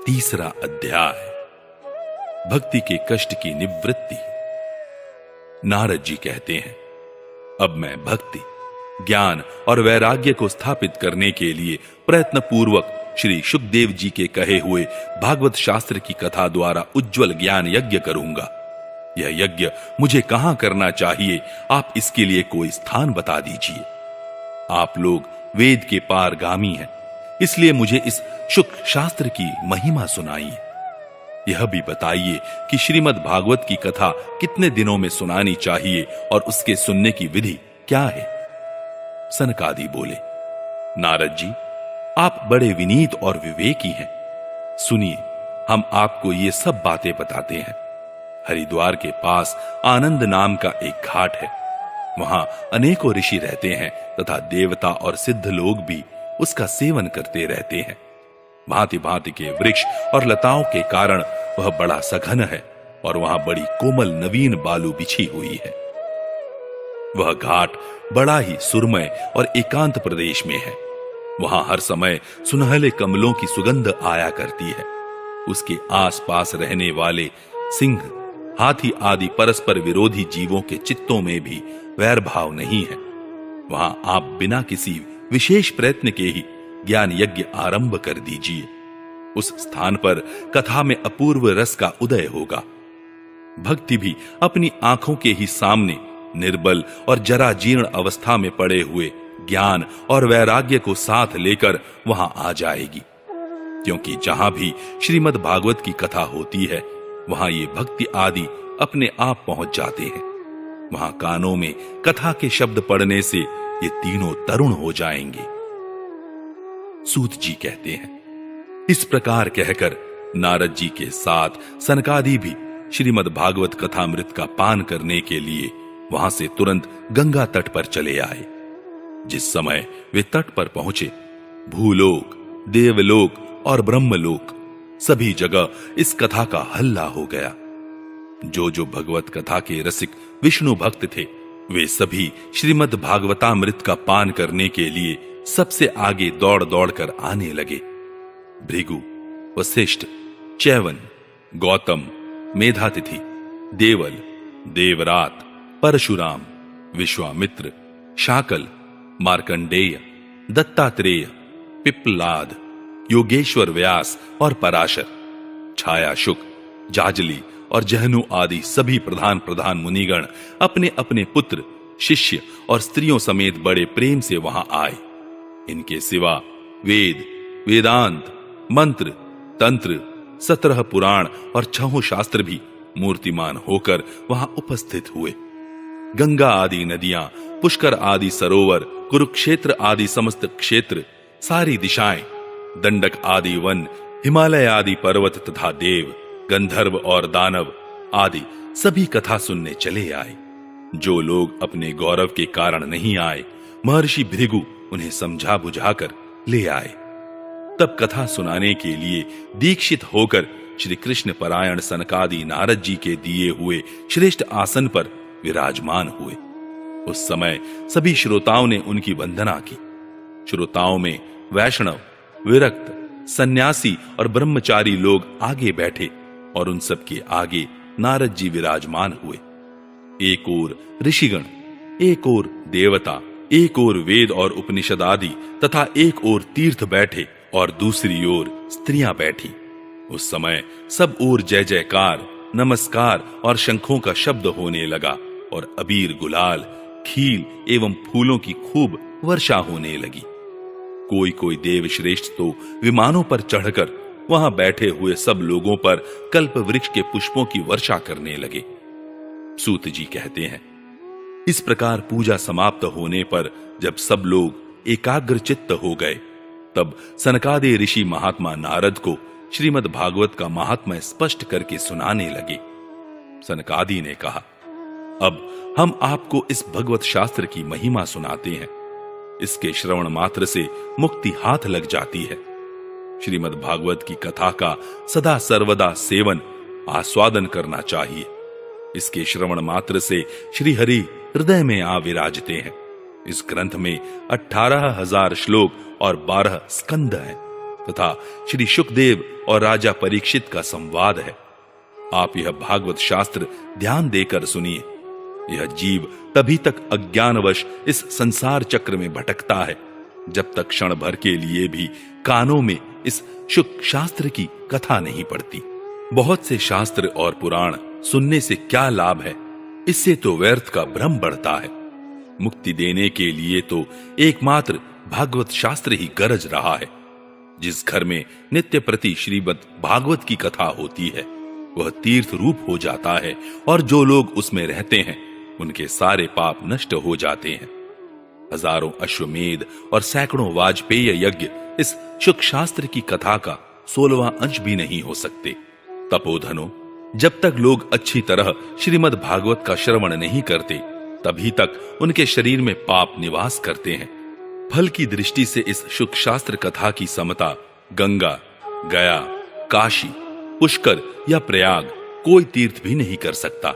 तीसरा अध्याय, भक्ति के कष्ट की निवृत्ति। नारद जी कहते हैं, अब मैं भक्ति, ज्ञान और वैराग्य को स्थापित करने के लिए प्रयत्न पूर्वक श्री शुकदेव जी के कहे हुए भागवत शास्त्र की कथा द्वारा उज्जवल ज्ञान यज्ञ करूंगा। यह यज्ञ मुझे कहां करना चाहिए, आप इसके लिए कोई स्थान बता दीजिए। आप लोग वेद के पारगामी हैं, इसलिए मुझे इस शुक शास्त्र की महिमा सुनाइए। यह भी बताइए कि श्रीमद् भागवत की कथा कितने दिनों में सुनानी चाहिए और उसके सुनने की विधि क्या है। सनकादि बोले, नारद जी, आप बड़े विनीत और विवेकी हैं। सुनिए, हम आपको ये सब बातें बताते हैं। हरिद्वार के पास आनंद नाम का एक घाट है। वहां अनेकों ऋषि रहते हैं तथा देवता और सिद्ध लोग भी उसका सेवन करते रहते हैं। भांति भांति के वृक्ष और लताओं के कारण वह बड़ा सघन है और वहां बड़ी कोमल नवीन बालू बिछी हुई है। वह घाट बड़ा ही सुरमय और एकांत प्रदेश में है। वहां हर समय सुनहले कमलों की सुगंध आया करती है। उसके आसपास रहने वाले सिंह, हाथी आदि परस्पर विरोधी जीवों के चित्तों में भी वैर भाव नहीं है। वहां आप बिना किसी विशेष प्रयत्न के ही ज्ञान यज्ञ आरंभ कर दीजिए। उस स्थान पर कथा में अपूर्व रस का उदय होगा। भक्ति भी अपनी आंखों के ही सामने निर्बल और जरा जीर्ण अवस्था में पड़े हुए ज्ञान और वैराग्य को साथ लेकर वहां आ जाएगी। क्योंकि जहां भी श्रीमद् भागवत की कथा होती है, वहां ये भक्ति आदि अपने आप पहुंच जाते हैं। वहां कानों में कथा के शब्द पड़ने से ये तीनों तरुण हो जाएंगे। सूत जी कहते हैं, इस प्रकार कहकर नारद जी के साथ सनकादि भी श्रीमद् भागवत कथामृत का पान करने के लिए वहां से तुरंत गंगा तट पर चले आए। जिस समय वे तट पर पहुंचे, भूलोक, देवलोक और ब्रह्मलोक सभी जगह इस कथा का हल्ला हो गया। जो जो भगवत कथा के रसिक विष्णु भक्त थे, वे सभी श्रीमद् भागवतामृत का पान करने के लिए सबसे आगे दौड़ दौड़ कर आने लगे। भृगु, वशिष्ठ, चैवन, गौतम, मेधातिथि, देवल, देवरात, परशुराम, विश्वामित्र, शाकल, मार्कंडेय, दत्तात्रेय, पिप्पलाद, योगेश्वर व्यास और पराशर, छाया शुक, जाजली और जहनु आदि सभी प्रधान प्रधान मुनिगण अपने अपने पुत्र, शिष्य और स्त्रियों समेत बड़े प्रेम से वहां आए। इनके सिवा वेद, वेदांत, मंत्र, तंत्र, 17 पुराण और 6 शास्त्र भी मूर्तिमान होकर वहां उपस्थित हुए। गंगा आदि नदियां, पुष्कर आदि सरोवर, कुरुक्षेत्र आदि समस्त क्षेत्र, सारी दिशाएं, दंडक आदि वन, हिमालय आदि पर्वत तथा देव, गंधर्व और दानव आदि सभी कथा सुनने चले आए। जो लोग अपने गौरव के कारण नहीं आए, महर्षि भृगु उन्हें समझा बुझाकर ले आए। तब कथा सुनाने के लिए दीक्षित होकर श्री कृष्ण परायण सनकादि नारद जी के दिए हुए श्रेष्ठ आसन पर विराजमान हुए। उस समय सभी श्रोताओं ने उनकी वंदना की। श्रोताओं में वैष्णव, विरक्त, सन्यासी और ब्रह्मचारी लोग आगे बैठे और उन सब के आगे नारद जी विराजमान हुए। एक ओर ऋषिगण, एक ओर देवता, एक ओर वेद और उपनिषद आदि तथा एक ओर तीर्थ बैठे और दूसरी ओर स्त्रियां बैठी। उस समय सब ओर जय जयकार, नमस्कार और शंखों का शब्द होने लगा और अबीर, गुलाल, खील एवं फूलों की खूब वर्षा होने लगी। कोई कोई देव श्रेष्ठ तो विमानों पर चढ़कर वहां बैठे हुए सब लोगों पर कल्प वृक्ष के पुष्पों की वर्षा करने लगे। सूत जी कहते हैं, इस प्रकार पूजा समाप्त होने पर जब सब लोग एकाग्र चित्त हो गए, तब सनकादि ऋषि महात्मा नारद को श्रीमद् भागवत का महात्म्य स्पष्ट करके सुनाने लगे। सनकादि ने कहा, अब हम आपको इस भगवत शास्त्र की महिमा सुनाते हैं। इसके श्रवण मात्र से मुक्ति हाथ लग जाती है। श्रीमद् भागवत की कथा का सदा सर्वदा सेवन, आस्वादन करना चाहिए। इसके श्रवण मात्र से श्री हरि हृदय में आ विराजते हैं। इस ग्रंथ में 18,000 श्लोक और 12 स्कंद हैं। तथा श्री सुखदेव और राजा परीक्षित का संवाद है। आप यह भागवत शास्त्र ध्यान देकर सुनिए। यह जीव तभी तक अज्ञानवश इस संसार चक्र में भटकता है जब तक क्षण भर के लिए भी कानों में इस शुक शास्त्र की कथा नहीं पड़ती। बहुत से शास्त्र और पुराण सुनने से क्या लाभ है, इससे तो व्यर्थ का भ्रम बढ़ता है। मुक्ति देने के लिए तो एकमात्र भागवत शास्त्र ही गरज रहा है। जिस घर में नित्य प्रति श्रीमद् भागवत की कथा होती है वह तीर्थ रूप हो जाता है और जो लोग उसमें रहते हैं उनके सारे पाप नष्ट हो जाते हैं। हजारों अश्वमेध और सैकड़ों वाजपेय यज्ञ इस शुक शास्त्र की कथा का 16वां अंश भी नहीं हो सकते। तपोधनो, जब तक लोग अच्छी तरह श्रीमद् भागवत का श्रवण नहीं करते तभी तक उनके शरीर में पाप निवास करते हैं। फल की दृष्टि से इस शुक शास्त्र कथा की समता गंगा, गया, काशी, पुष्कर या प्रयाग कोई तीर्थ भी नहीं कर सकता।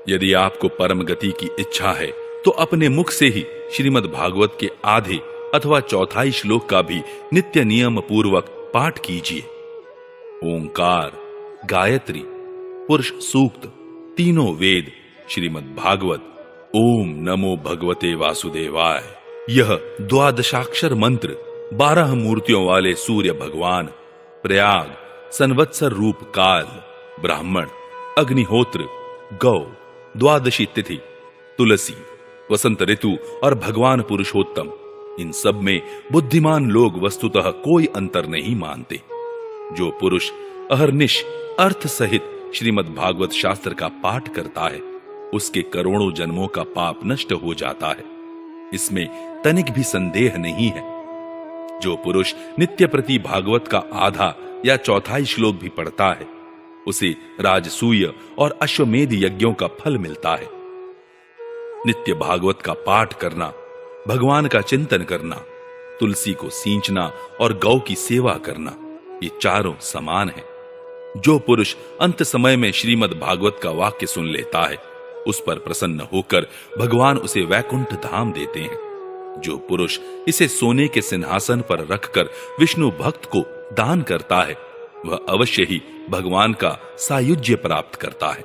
यदि आपको परम गति की इच्छा है तो अपने मुख से ही श्रीमद् भागवत के आधे अथवा चौथाई श्लोक का भी नित्य नियम पूर्वक पाठ कीजिए। ओंकार, गायत्री, पुरुष सूक्त, तीनों वेद, श्रीमद् भागवत, ओम नमो भगवते वासुदेवाय, यह द्वादशाक्षर मंत्र 12 मूर्तियों वाले सूर्य भगवान, प्रयाग, संवत्सर रूप काल, ब्राह्मण, अग्निहोत्र, गौ, द्वादशी तिथि, तुलसी, वसंत ऋतु और भगवान पुरुषोत्तम, इन सब में बुद्धिमान लोग वस्तुतः कोई अंतर नहीं मानते। जो पुरुष अहर्निश अर्थ सहित श्रीमद् भागवत शास्त्र का पाठ करता है उसके करोड़ों जन्मों का पाप नष्ट हो जाता है, इसमें तनिक भी संदेह नहीं है। जो पुरुष नित्य प्रति भागवत का आधा या चौथाई श्लोक भी पढ़ता है उसे राजसूय और अश्वमेध यज्ञों का फल मिलता है। नित्य भागवत का पाठ करना, भगवान का चिंतन करना, तुलसी को सींचना और गौ की सेवा करना, ये चारों समान है। जो पुरुष अंत समय में श्रीमद् भागवत का वाक्य सुन लेता है उस पर प्रसन्न होकर भगवान उसे वैकुंठ धाम देते हैं। जो पुरुष इसे सोने के सिंहासन पर रखकर विष्णु भक्त को दान करता है वह अवश्य ही भगवान का सायुज्य प्राप्त करता है।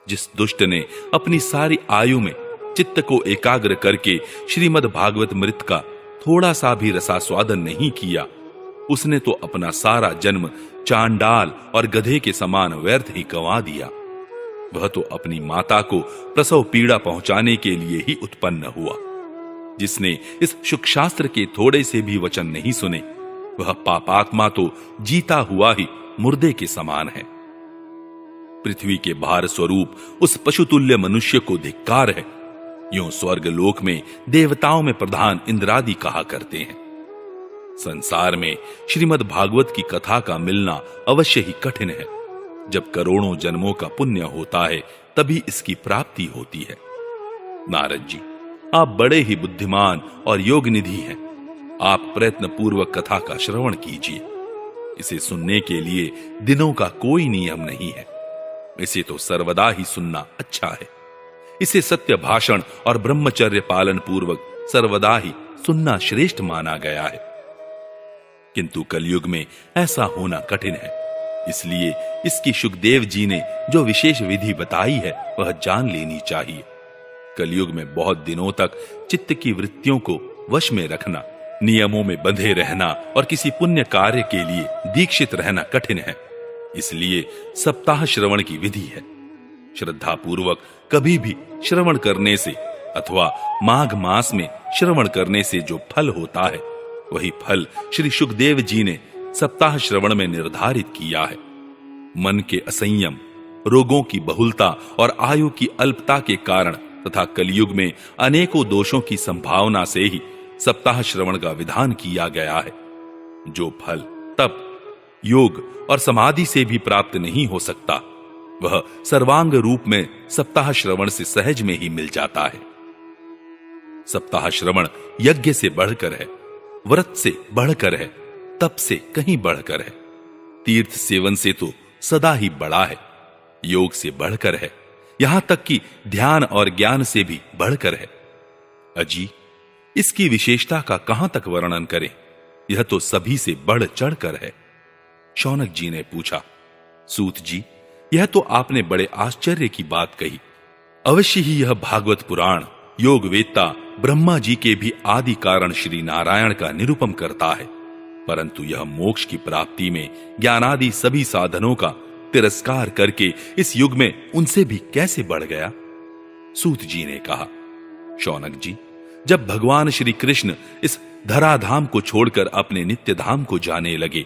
जिस दुष्ट ने अपनी सारी आयु में चित्त को एकाग्र करके श्रीमद् भागवत मृत का थोड़ा सा भी रसास्वादन नहीं किया उसने तो अपना सारा जन्म चांडाल और गधे के समान व्यर्थ ही गंवा दिया। वह तो अपनी माता को प्रसव पीड़ा पहुंचाने के लिए ही उत्पन्न हुआ। जिसने इस शुक शास्त्र के थोड़े से भी वचन नहीं सुने वह पापात्मा तो जीता हुआ ही मुर्दे के समान है। पृथ्वी के भार स्वरूप उस पशुतुल्य मनुष्य को धिक्कार है। यूं स्वर्ग लोक में देवताओं में प्रधान इंद्रादि कहा करते हैं। संसार में श्रीमद् भागवत की कथा का मिलना अवश्य ही कठिन है। जब करोड़ों जन्मों का पुण्य होता है तभी इसकी प्राप्ति होती है। नारद जी, आप बड़े ही बुद्धिमान और योग निधि हैं। आप प्रयत्न पूर्वक कथा का श्रवण कीजिए। इसे सुनने के लिए दिनों का कोई नियम नहीं है। इसे तो सर्वदा ही सुनना अच्छा है। इसे सत्य भाषण और ब्रह्मचर्य पालन पूर्वक सर्वदा ही सुनना श्रेष्ठ माना गया है। किंतु कलयुग में ऐसा होना कठिन है। इसलिए इसकी सुखदेव जी ने जो विशेष विधि बताई है वह जान लेनी चाहिए। कलयुग में बहुत दिनों तक चित्त की वृत्तियों को वश में रखना, नियमों में बंधे रहना और किसी पुण्य कार्य के लिए दीक्षित रहना कठिन है। इसलिए सप्ताह श्रवण की विधि है। श्रद्धा पूर्वक कभी भी श्रवण करने से अथवा माघ मास में श्रवण करने से जो फल होता है वही फल श्री सुखदेव जी ने सप्ताह श्रवण में निर्धारित किया है। मन के असंयम, रोगों की बहुलता और आयु की अल्पता के कारण तथा कलयुग में अनेकों दोषों की संभावना से ही सप्ताह श्रवण का विधान किया गया है। जो फल तप, योग और समाधि से भी प्राप्त नहीं हो सकता वह सर्वांग रूप में सप्ताह श्रवण से सहज में ही मिल जाता है। सप्ताह श्रवण यज्ञ से बढ़कर है, व्रत से बढ़कर है, तप से कहीं बढ़कर है, तीर्थ सेवन से तो सदा ही बड़ा है, योग से बढ़कर है, यहां तक कि ध्यान और ज्ञान से भी बढ़कर है। अजी, इसकी विशेषता का कहां तक वर्णन करें। यह तो सभी से बढ़ चढ़कर है। शौनक जी ने पूछा, सूत जी, यह तो आपने बड़े आश्चर्य की बात कही। अवश्य ही यह भागवत पुराण योग वेत्ता ब्रह्मा जी के भी आदि कारण श्री नारायण का निरूपम करता है, परंतु यह मोक्ष की प्राप्ति में ज्ञानादि सभी साधनों का तिरस्कार करके इस युग में उनसे भी कैसे बढ़ गया। सूत जी ने कहा, शौनक जी, जब भगवान श्री कृष्ण इस धराधाम को छोड़कर अपने नित्य धाम को जाने लगे,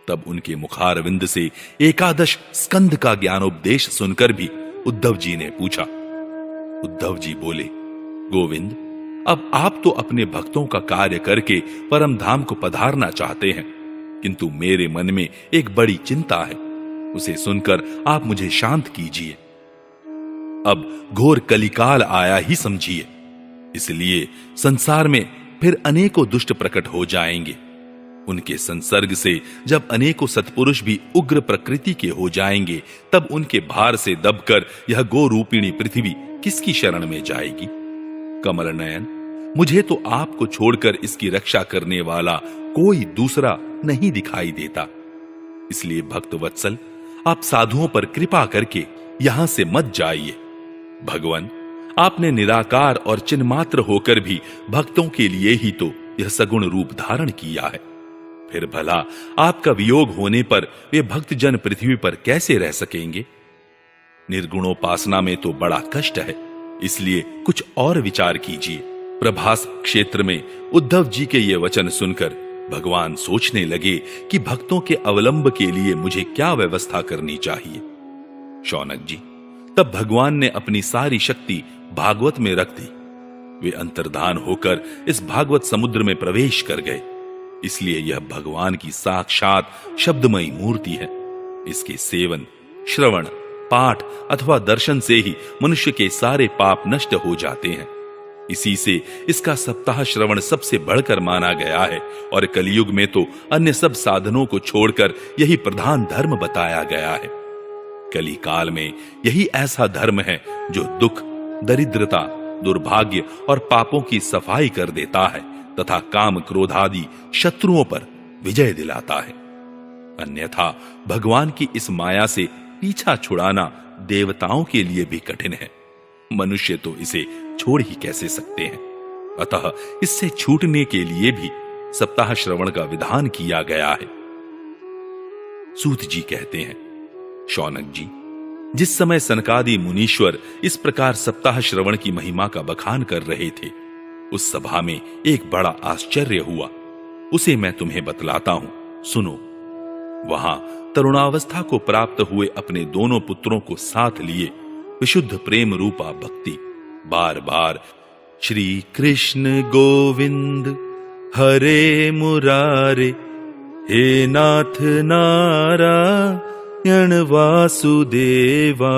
तब उनके मुखारविंद से एकादश स्कंद का ज्ञानोपदेश सुनकर भी उद्धव जी ने पूछा। उद्धव जी बोले, गोविंद, अब आप तो अपने भक्तों का कार्य करके परम धाम को पधारना चाहते हैं, किंतु मेरे मन में एक बड़ी चिंता है, उसे सुनकर आप मुझे शांत कीजिए। अब घोर कलिकाल आया ही समझिए, इसलिए संसार में फिर अनेकों दुष्ट प्रकट हो जाएंगे। उनके संसर्ग से जब अनेकों सत्पुरुष भी उग्र प्रकृति के हो जाएंगे, तब उनके भार से दबकर यह गोरूपिणी पृथ्वी किसकी शरण में जाएगी। कमल नयन, मुझे तो आपको छोड़कर इसकी रक्षा करने वाला कोई दूसरा नहीं दिखाई देता, इसलिए भक्त वत्सल, आप साधुओं पर कृपा करके यहां से मत जाइए। भगवान, आपने निराकार और चिन्मात्र होकर भी भक्तों के लिए ही तो यह सगुण रूप धारण किया है, फिर भला आपका वियोग होने पर वे भक्तजन पृथ्वी पर कैसे रह सकेंगे। निर्गुणोपासना में तो बड़ा कष्ट है, इसलिए कुछ और विचार कीजिए। प्रभास क्षेत्र में उद्धव जी के ये वचन सुनकर भगवान सोचने लगे कि भक्तों के अवलंब के लिए मुझे क्या व्यवस्था करनी चाहिए। शौनक जी, तब भगवान ने अपनी सारी शक्ति भागवत में रख दी। वे अंतर्धान होकर इस भागवत समुद्र में प्रवेश कर गए, इसलिए यह भगवान की साक्षात शब्दमयी मूर्ति है। इसके सेवन, श्रवण, पाठ अथवा दर्शन से ही मनुष्य के सारे पाप नष्ट हो जाते हैं। इसी से इसका सप्ताह श्रवण सबसे बढ़कर माना गया है, और कलयुग में तो अन्य सब साधनों को छोड़कर यही प्रधान धर्म बताया गया है। कली काल में यही ऐसा धर्म है जो दुख, दरिद्रता, दुर्भाग्य और पापों की सफाई कर देता है तथा काम क्रोध आदि शत्रुओं पर विजय दिलाता है। अन्यथा भगवान की इस माया से पीछा छुड़ाना देवताओं के लिए भी कठिन है, मनुष्य तो इसे छोड़ ही कैसे सकते हैं। अतः इससे छूटने के लिए भी सप्ताह श्रवण का विधान किया गया है। सूत जी कहते हैं, शौनक जी, जिस समय सनकादि मुनीश्वर इस प्रकार सप्ताह श्रवण की महिमा का बखान कर रहे थे, उस सभा में एक बड़ा आश्चर्य हुआ। उसे मैं तुम्हें बतलाता हूं, सुनो। वहां तरुणावस्था को प्राप्त हुए अपने दोनों पुत्रों को साथ लिए विशुद्ध प्रेम रूपा भक्ति बार बार श्री कृष्ण गोविंद हरे मुरारे, हे नाथ नारायण वासुदेवा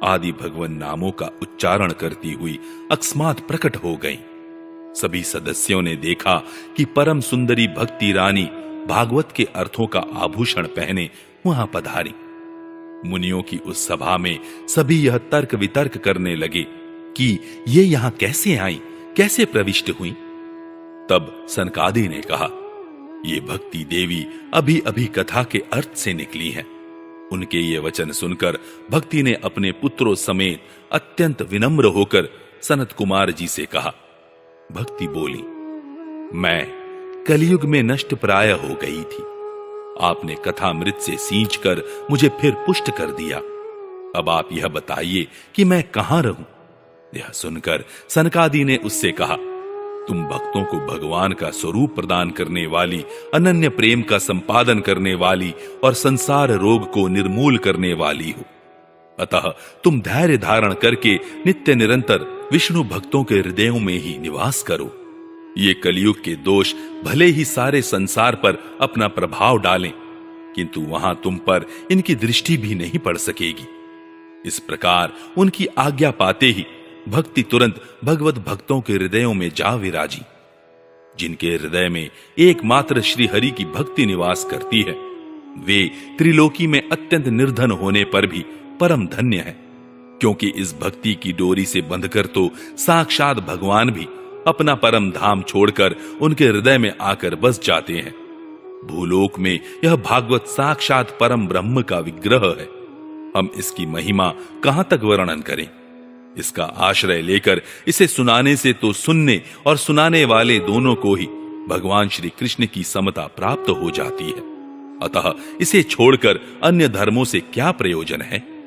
आदि भगवान नामों का उच्चारण करती हुई अकस्मात प्रकट हो गईं। सभी सदस्यों ने देखा कि परम सुंदरी भक्ति रानी भागवत के अर्थों का आभूषण पहने वहां पधारी। मुनियों की उस सभा में सभी यह तर्क वितर्क करने लगे कि ये यहां कैसे आई, कैसे प्रविष्ट हुई। तब सनकादि ने कहा, ये भक्ति देवी अभी अभी कथा के अर्थ से निकली हैं। उनके ये वचन सुनकर भक्ति ने अपने पुत्रों समेत अत्यंत विनम्र होकर सनत कुमार जी से कहा। भक्ति बोली, मैं कलयुग में नष्ट प्राय हो गई थी, आपने कथामृत से सींचकर मुझे फिर पुष्ट कर दिया। अब आप यह बताइए कि मैं कहां रहूं। यह सुनकर सनकादि ने उससे कहा, तुम भक्तों को भगवान का स्वरूप प्रदान करने वाली, अनन्य प्रेम का संपादन करने वाली और संसार रोग को निर्मूल करने वाली हो। अतः तुम धैर्य धारण करके नित्य निरंतर विष्णु भक्तों के हृदयों में ही निवास करो। ये कलयुग के दोष भले ही सारे संसार पर अपना प्रभाव डालें, किंतु वहां तुम पर इनकी दृष्टि भी नहीं पड़ सकेगी। इस प्रकार उनकी आज्ञा पाते ही भक्ति तुरंत भगवत भक्तों के हृदयों में जा विराजी। जिनके हृदय में एकमात्र श्री हरि की भक्ति निवास करती है, वे त्रिलोकी में अत्यंत निर्धन होने पर भी परम धन्य है, क्योंकि इस भक्ति की डोरी से बंधकर तो साक्षात भगवान भी अपना परम धाम छोड़कर उनके हृदय में आकर बस जाते हैं। भूलोक में यह भागवत साक्षात परम ब्रह्म का विग्रह है। हम इसकी महिमा कहां तक वर्णन करें। इसका आश्रय लेकर इसे सुनाने से तो सुनने और सुनाने वाले दोनों को ही भगवान श्री कृष्ण की समता प्राप्त हो जाती है। अतः इसे छोड़कर अन्य धर्मों से क्या प्रयोजन है।